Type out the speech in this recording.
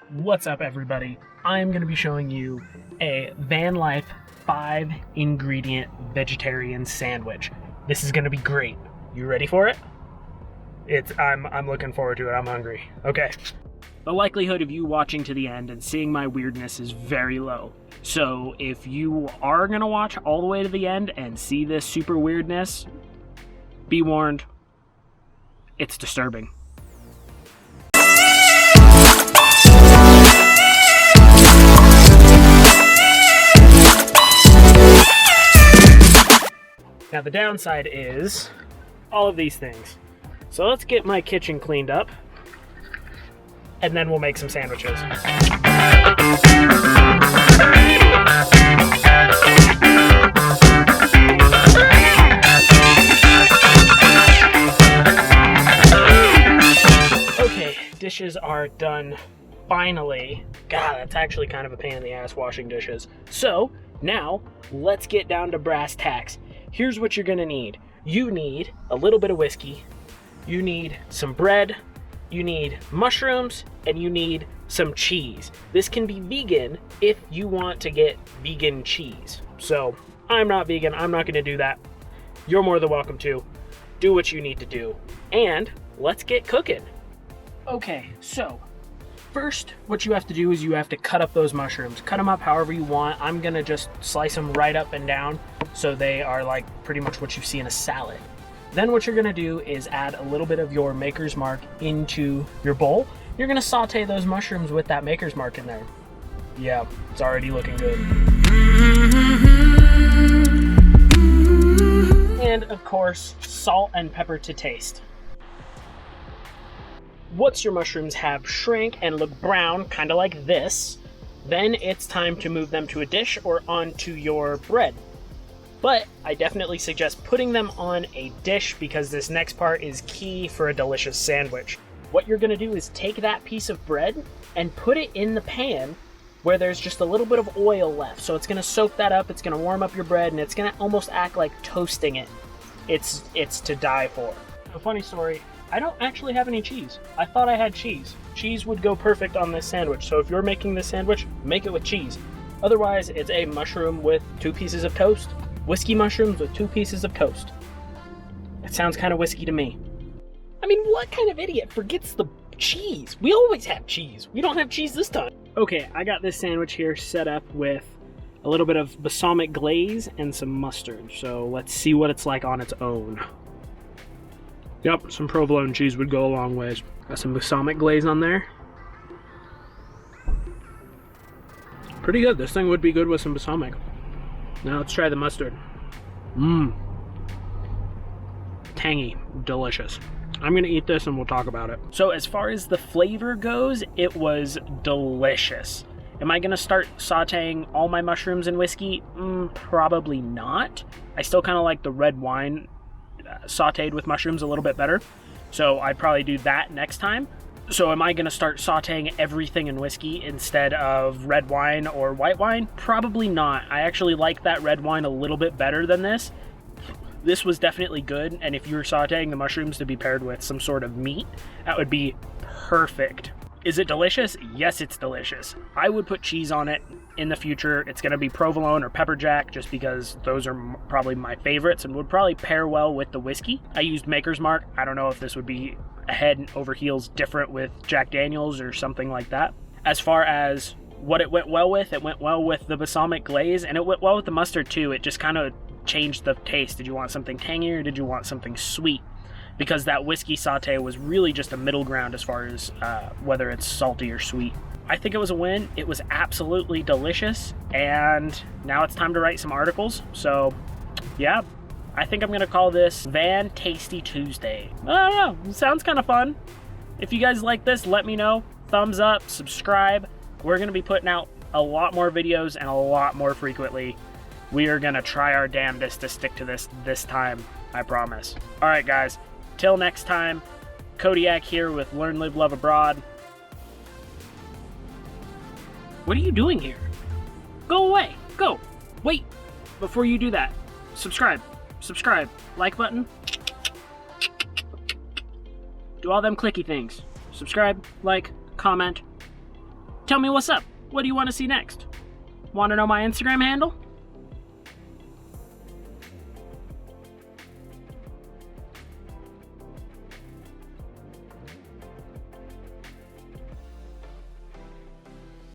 What's up, everybody? I'm going to be showing you a van life 5-ingredient vegetarian sandwich. This is going to be great. You ready for it? I'm looking forward to it. I'm hungry. Okay. The likelihood of you watching to the end and seeing my weirdness is very low. So if you are going to watch all the way to the end and see this super weirdness, be warned, it's disturbing. Now the downside is all of these things. So let's get my kitchen cleaned up and then we'll make some sandwiches. Okay, dishes are done finally. God, that's actually kind of a pain in the ass washing dishes. So now let's get down to brass tacks. Here's what you're gonna need. You need a little bit of whiskey, you need some bread, you need mushrooms, and you need some cheese. This can be vegan if you want to get vegan cheese. So I'm not vegan, I'm not gonna do that. You're more than welcome to. Do what you need to do. And let's get cooking. Okay, so first, what you have to do is you have to cut up those mushrooms. Cut them up however you want. I'm gonna just slice them right up and down so they are like pretty much what you see in a salad. Then what you're gonna do is add a little bit of your Maker's Mark into your bowl. You're gonna saute those mushrooms with that Maker's Mark in there. Yeah, it's already looking good. And of course, salt and pepper to taste. Once your mushrooms have shrank and look brown, kind of like this, then it's time to move them to a dish or onto your bread. But I definitely suggest putting them on a dish because this next part is key for a delicious sandwich. What you're gonna do is take that piece of bread and put it in the pan where there's just a little bit of oil left. So it's gonna soak that up, it's gonna warm up your bread, and it's gonna almost act like toasting it. It's to die for. A funny story, I don't actually have any cheese. I thought I had cheese. Cheese would go perfect on this sandwich, so if you're making this sandwich, make it with cheese. Otherwise, it's a mushroom with 2 pieces of toast. Whiskey mushrooms with 2 pieces of toast. That sounds kind of whiskey to me. I mean, what kind of idiot forgets the cheese? We always have cheese. We don't have cheese this time. Okay, I got this sandwich here set up with a little bit of balsamic glaze and some mustard. So let's see what it's like on its own. Yep, some provolone cheese would go a long ways. Got some balsamic glaze on there. Pretty good. This thing would be good with some balsamic. Now let's try the mustard. Mmm. Tangy. Delicious. I'm gonna eat this and we'll talk about it. So as far as the flavor goes, it was delicious. Am I gonna start sauteing all my mushrooms in whiskey? Probably not. I still kind of like the red wine sauteed with mushrooms a little bit better. So I'd probably do that next time. So am I going to start sauteing everything in whiskey instead of red wine or white wine? Probably not. I actually like that red wine a little bit better than this. This was definitely good, and if you were sauteing the mushrooms to be paired with some sort of meat, that would be perfect. Is it delicious? Yes, it's delicious. I would put cheese on it in the future. It's going to be provolone or pepper jack just because those are probably my favorites and would probably pair well with the whiskey. I used Maker's Mark. I don't know if this would be head and over heels different with Jack Daniels or something like that. As far as what it went well with the balsamic glaze, and it went well with the mustard too. It just kind of changed the taste. Did you want something tangy or did you want something sweet? Because that whiskey saute was really just a middle ground as far as whether it's salty or sweet. I think it was a win. It was absolutely delicious, and now it's time to write some articles. So yeah, I think I'm gonna call this Van Tasty Tuesday. I don't know, it sounds kind of fun. If you guys like this, let me know. Thumbs up, subscribe. We're gonna be putting out a lot more videos and a lot more frequently. We are gonna try our damnedest to stick to this time, I promise. All right, guys. Till next time, Kodiak here with Learn, Live, Love Abroad. What are you doing here? Go away. Go. Wait. Before you do that, subscribe. Subscribe. Like button. Do all them clicky things. Subscribe, like, comment. Tell me what's up. What do you want to see next? Want to know my Instagram handle?